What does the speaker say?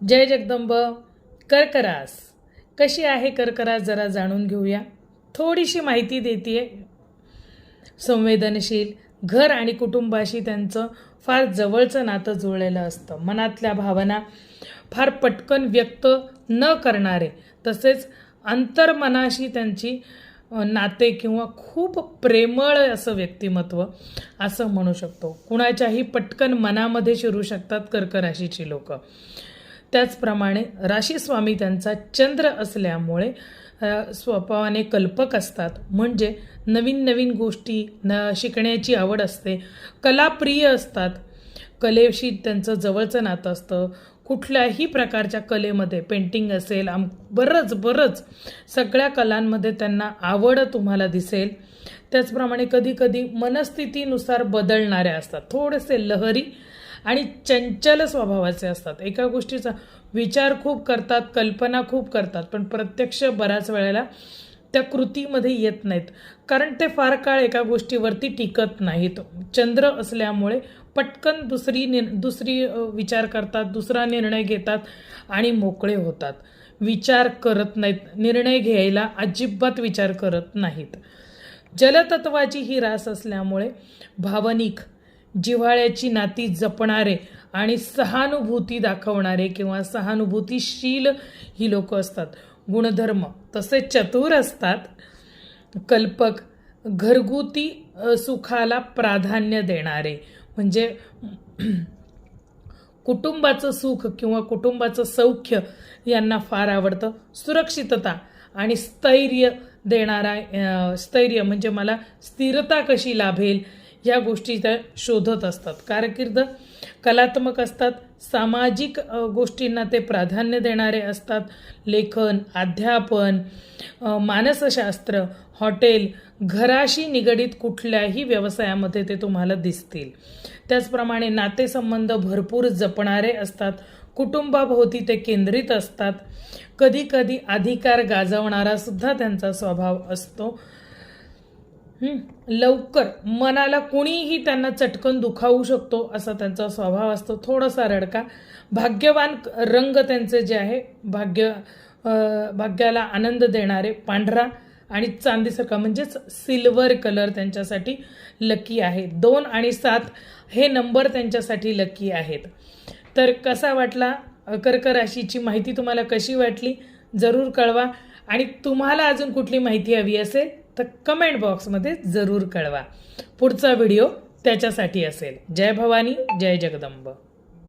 जय जगदंब. कर्करास कशी आहे कर्करास जरा जाणून घेऊया. थोडीशी माहिती देते. संवेदनशील, घर आणि कुटुंबाशी त्यांचं फार जवळचं नातं जुळलेलं असतं. मनातल्या भावना फार पटकन व्यक्त न करणारे, तसेच अंतर्मनाशी त्यांची नाते किंवा खूप प्रेमळ असं व्यक्तिमत्व असं म्हणू शकतो. कुणाच्याही पटकन मनामध्ये शिरू शकतात कर्क राशीची लोक. त्याचप्रमाणे राशीस्वामी त्यांचा चंद्र असल्यामुळे स्वभावाने कल्पक असतात. म्हणजे नवीन नवीन गोष्टी शिकण्याची आवड असते. कलाप्रिय असतात. कलेशी त्यांचं जवळचं नातं असतं. कुठल्याही प्रकारच्या कलेमध्ये, पेंटिंग असेल, बरंच सगळ्या कलांमध्ये त्यांना आवड तुम्हाला दिसेल. त्याचप्रमाणे कधी कधी मनस्थितीनुसार बदलणाऱ्या असतात. थोडेसे लहरी आणि चंचल स्वभावाचे असतात. एका गोष्टीचा विचार खूप करतात, कल्पना खूप करतात, पण प्रत्यक्ष बऱ्याच वेळेला त्या कृतीमध्ये येत नाहीत, कारण ते फार काळ एका गोष्टीवरती टिकत नाहीत. चंद्र असल्यामुळे पटकन दुसरी विचार करतात, दुसरा निर्णय घेतात आणि मोकळे होतात. विचार करत नाहीत, निर्णय घ्यायला अजिबात विचार करत नाहीत. जलतत्वाची ही रास असल्यामुळे भावनिक, जिव्हाळ्याची नाती जपणारे आणि सहानुभूती दाखवणारे किंवा सहानुभूतीशील ही लोक असतात. गुणधर्म तसे चतुर असतात. कल्पक, घरगुती सुखाला प्राधान्य देणारे, म्हणजे कुटुंबाचं सुख किंवा कुटुंबाचं सौख्य यांना फार आवडतं. सुरक्षितता आणि स्थैर्य देणारा, स्थैर्य म्हणजे मला स्थिरता कशी लाभेल या गोष्टी त्या शोधत असतात. कारकीर्द कलात्मक असतात. सामाजिक गोष्टींना ते प्राधान्य देणारे असतात. लेखन, अध्यापन, मानसशास्त्र, हॉटेल, घराशी निगडीत कुठल्याही व्यवसायामध्ये ते तुम्हाला दिसतील. त्याचप्रमाणे नातेसंबंध भरपूर जपणारे असतात. कुटुंबाभोवती ते केंद्रित असतात. कधी कधी अधिकार गाजवणारा सुद्धा त्यांचा स्वभाव असतो. लवकर मनाला कुणीही त्यांना चटकन दुखावू शकतो असा त्यांचा स्वभाव असतो. थोडासा रडका. भाग्यवान रंग त्यांचे जे आहे, भाग्याला आनंद देणारे पांढरा आणि चांदीसारखा म्हणजेच सिल्वर कलर त्यांच्यासाठी लकी आहे. 2 आणि 7 हे नंबर त्यांच्यासाठी लकी आहेत. तर कसा वाटला कर्क राशीची माहिती, तुम्हाला कशी वाटली जरूर कळवा. आणि तुम्हाला अजून कुठली माहिती हवी असेल तर कमेंट बॉक्समध्ये जरूर कळवा. पुढचा व्हिडिओ त्याच्यासाठी असेल. जय भवानी, जय जगदंब.